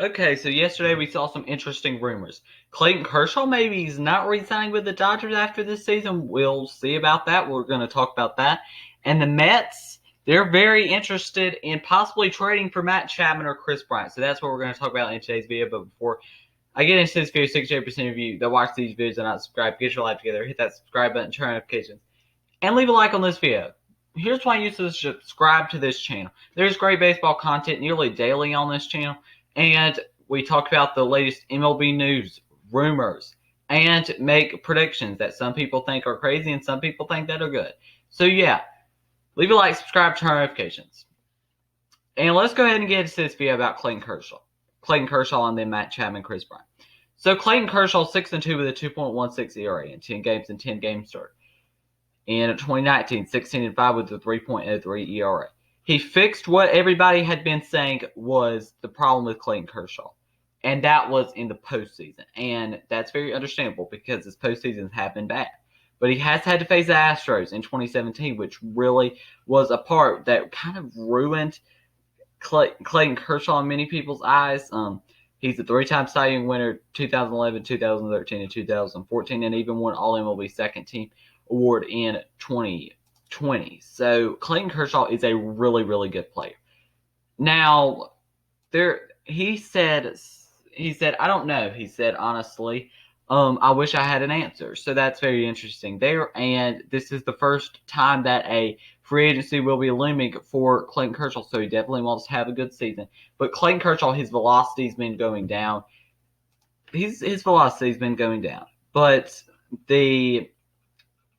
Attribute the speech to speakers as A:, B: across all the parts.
A: Okay, so yesterday we saw some interesting rumors. Clayton Kershaw maybe he's not re-signing with the Dodgers after this season. We'll see about that. We're going to talk about that. And the Mets, they're very interested in possibly trading for Matt Chapman or Kris Bryant. So that's what we're going to talk about in today's video. But before I get into this video, 68% of you that watch these videos and not subscribe, get your life together, hit that subscribe button, turn on notifications, and leave a like on this video. Here's why you should subscribe to this channel. There's great baseball content nearly daily on this channel. And we talk about the latest MLB news, rumors, and make predictions that some people think are crazy and some people think that are good. So yeah, leave a like, subscribe, turn on notifications. And let's go ahead and get into this video about Clayton Kershaw. Clayton Kershaw and then Matt Chapman, Kris Bryant. So Clayton Kershaw 6-2 with a 2.16 ERA in 10 games and 10 games started. In 2019, 16-5 with a 3.03 ERA. He fixed what everybody had been saying was the problem with Clayton Kershaw, and that was in the postseason. And that's very understandable because his postseasons have been bad. But he has had to face the Astros in 2017, which really was a part that kind of ruined Clayton Kershaw in many people's eyes. He's a three-time Cy Young winner, 2011, 2013, and 2014, and even won All-MLB Second Team Award in 2020. So Clayton Kershaw is a really, really good player. Now, he said, I don't know. He said, honestly, I wish I had an answer. So that's very interesting there. And this is the first time that a free agency will be looming for Clayton Kershaw. So he definitely wants to have a good season. But Clayton Kershaw, his velocity's been going down. His velocity's been going down. But the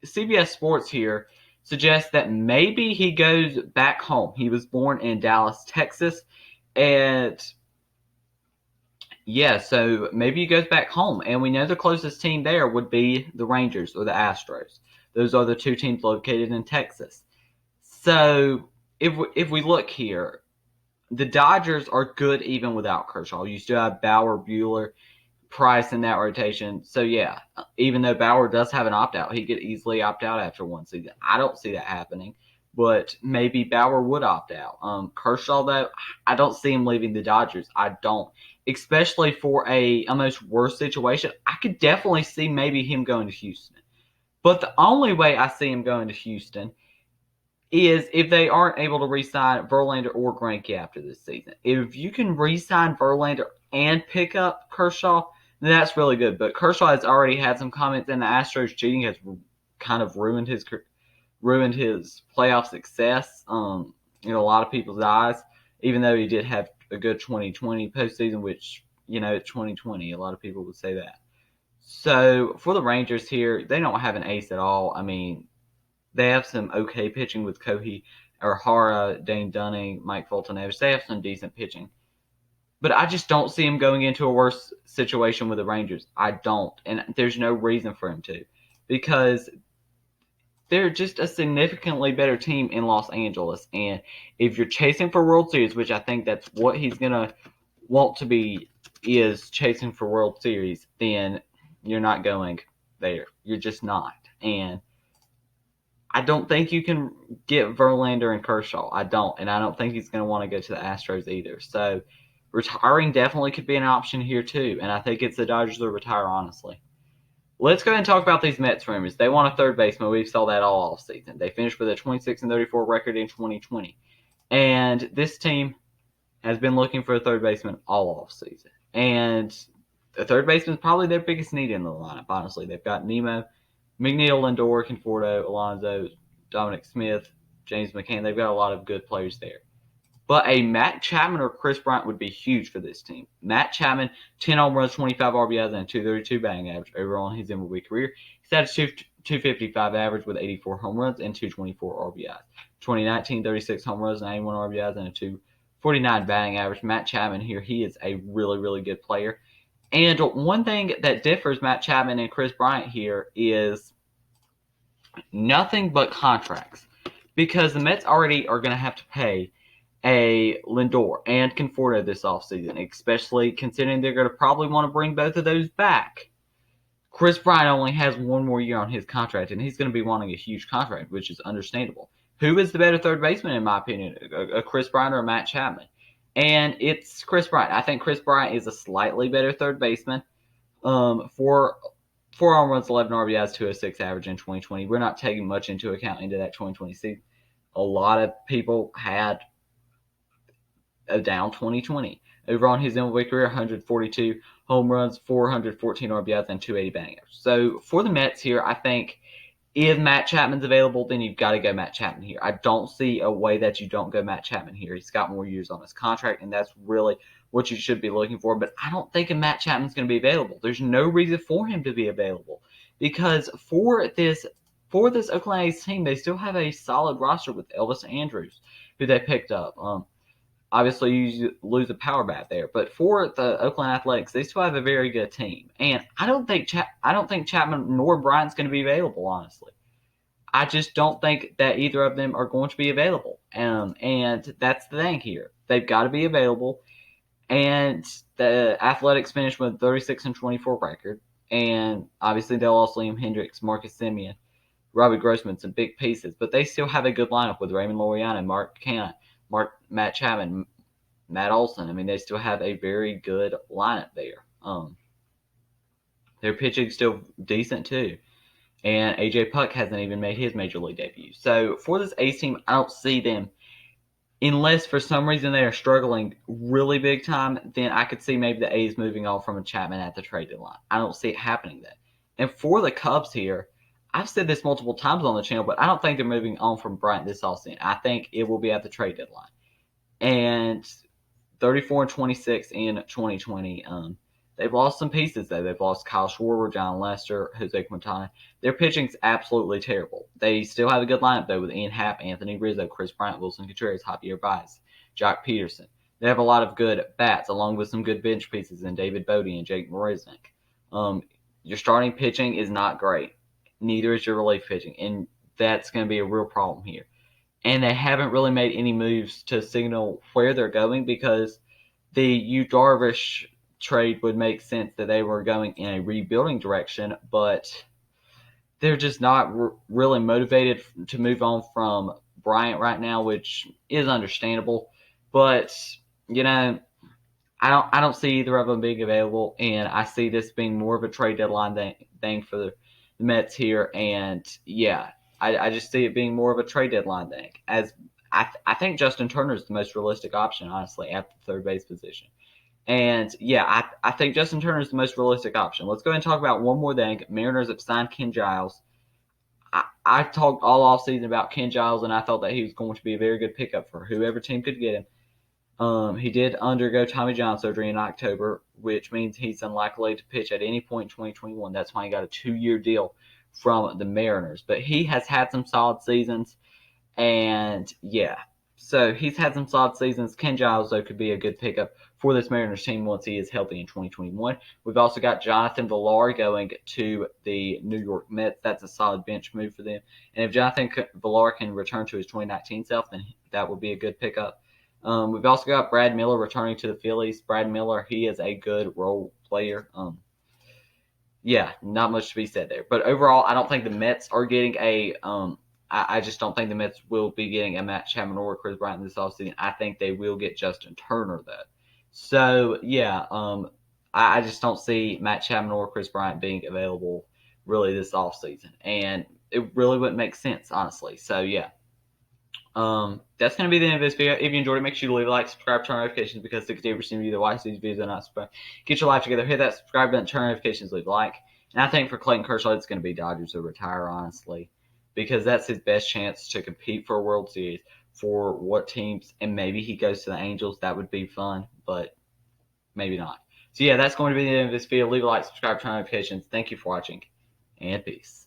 A: CBS Sports here suggests that maybe he goes back home. He was born in Dallas, Texas, and yeah, so maybe he goes back home. And we know the closest team there would be the Rangers or the Astros. Those are the two teams located in Texas. So if we look here, the Dodgers are good even without Kershaw. You still have Bauer, Buehler, Price in that rotation. So yeah, even though Bauer does have an opt-out, he could easily opt out after one season. I don't see that happening, but maybe Bauer would opt out. Kershaw, though, I don't see him leaving the Dodgers. I don't. Especially for a almost worse situation. I could definitely see maybe him going to Houston. But the only way I see him going to Houston is if they aren't able to re-sign Verlander or Greinke after this season. If you can re-sign Verlander and pick up Kershaw, then that's really good. But Kershaw has already had some comments, and the Astros cheating has kind of ruined his playoff success in a lot of people's eyes, even though he did have a good 2020 postseason, which, it's 2020. A lot of people would say that. So for the Rangers here, they don't have an ace at all. I mean, they have some okay pitching with Kohei Hara, Dane Dunning, Mike Fulton-Evans. They have some decent pitching. But I just don't see him going into a worse situation with the Rangers. I don't. And there's no reason for him to. Because they're just a significantly better team in Los Angeles. And if you're chasing for World Series, which I think that's what he's going to want to be, is chasing for World Series, then you're not going there. You're just not. And I don't think you can get Verlander and Kershaw. I don't. And I don't think he's going to want to go to the Astros either. So retiring definitely could be an option here too. And I think it's the Dodgers that retire, honestly. Let's go ahead and talk about these Mets rumors. They want a third baseman. We saw that all off season. They finished with a 26-34 record in 2020. And this team has been looking for a third baseman all off season. And the third baseman is probably their biggest need in the lineup, honestly. They've got Nemo, McNeil, Lindor, Conforto, Alonso, Dominic Smith, James McCann. They've got a lot of good players there. But a Matt Chapman or Kris Bryant would be huge for this team. Matt Chapman, 10 home runs, 25 RBIs, and a 232 batting average overall in his MLB career. He's had a 255 average with 84 home runs and 224 RBIs. 2019, 36 home runs, 91 RBIs, and a 249 batting average. Matt Chapman here, he is a really, really good player. And one thing that differs Matt Chapman and Kris Bryant here is nothing but contracts. Because the Mets already are going to have to pay a Lindor and Conforto this offseason, especially considering they're going to probably want to bring both of those back. Kris Bryant only has one more year on his contract, and he's going to be wanting a huge contract, which is understandable. Who is the better third baseman, in my opinion, a Kris Bryant or a Matt Chapman? and it's Kris Bryant. I think Kris Bryant is a slightly better third baseman. Four home runs, 11 RBIs, 206 average in 2020. We're not taking much into account into that 2020 season. A lot of people had a down 2020. Overall in his MLB career, 142 home runs, 414 RBIs, and 280 batting average. So for the Mets here, I think if Matt Chapman's available, then you've got to go Matt Chapman here. I don't see a way that you don't go Matt Chapman here. He's got more years on his contract, and that's really what you should be looking for. But I don't think Matt Chapman's going to be available. There's no reason for him to be available because for this Oakland A's team, they still have a solid roster with Elvis Andrus, who they picked up. Obviously, you lose a power bat there, but for the Oakland Athletics, they still have a very good team, and I don't think Chapman nor Bryant's going to be available. Honestly, I just don't think that either of them are going to be available, and that's the thing here. They've got to be available, and the Athletics finished with 36-24 record, and obviously they lost Liam Hendricks, Marcus Semien, Robbie Grossman, some big pieces, but they still have a good lineup with Raymond Laureano, Mark Canha, Matt Chapman, Matt Olson. I mean, they still have a very good lineup there. Their pitching's still decent too. And AJ Puck hasn't even made his major league debut. So for this A's team, I don't see them, unless for some reason they are struggling really big time, then I could see maybe the A's moving on from a Chapman at the trade deadline. I don't see it happening then. And for the Cubs here, I've said this multiple times on the channel, but I don't think they're moving on from Bryant this offseason. I think it will be at the trade deadline. And 34-26 in 2020. They've lost some pieces, though. They've lost Kyle Schwarber, John Lester, Jose Quintana. Their pitching's absolutely terrible. They still have a good lineup, though, with Ian Happ, Anthony Rizzo, Kris Bryant, Wilson Contreras, Javier Baez, Jock Peterson. They have a lot of good bats, along with some good bench pieces in David Bodie and Jake Marisnick. Your starting pitching is not great. Neither is your relief pitching, and that's going to be a real problem here. And they haven't really made any moves to signal where they're going because the Yu Darvish trade would make sense that they were going in a rebuilding direction, but they're just not really motivated to move on from Bryant right now, which is understandable. But, you know, I don't see either of them being available, and I see this being more of a trade deadline thing for the Mets here. And, yeah, I just see it being more of a trade deadline thing. As I think Justin Turner is the most realistic option, honestly, at the third base position. And, yeah, I think Justin Turner is the most realistic option. Let's go ahead and talk about one more thing. Mariners have signed Ken Giles. I talked all offseason about Ken Giles, and I thought that he was going to be a very good pickup for whoever team could get him. He did undergo Tommy John surgery in October, which means he's unlikely to pitch at any point in 2021. That's why he got a 2-year deal from the Mariners. But he has had some solid seasons, and, yeah. So he's had some solid seasons. Ken Giles, though, could be a good pickup for this Mariners team once he is healthy in 2021. We've also got Jonathan Villar going to the New York Mets. That's a solid bench move for them. And if Jonathan Villar can return to his 2019 self, then that will be a good pickup. We've also got Brad Miller returning to the Phillies. Brad Miller, he is a good role player. Yeah, not much to be said there. But overall, I don't think the Mets are getting I just don't think the Mets will be getting a Matt Chapman or Kris Bryant this offseason. I think they will get Justin Turner, though. So, yeah, I just don't see Matt Chapman or Kris Bryant being available really this offseason. And it really wouldn't make sense, honestly. So, yeah. That's going to be the end of this video. If you enjoyed it, make sure you leave a like, subscribe, turn notifications because 68% of you that watch these videos are not subscribed. Get your life together. Hit that subscribe button, turn notifications, leave a like. And I think for Clayton Kershaw, it's going to be Dodgers to retire, honestly, because that's his best chance to compete for a World Series. For what teams, and maybe he goes to the Angels. That would be fun, but maybe not. So, yeah, that's going to be the end of this video. Leave a like, subscribe, turn notifications. Thank you for watching, and peace.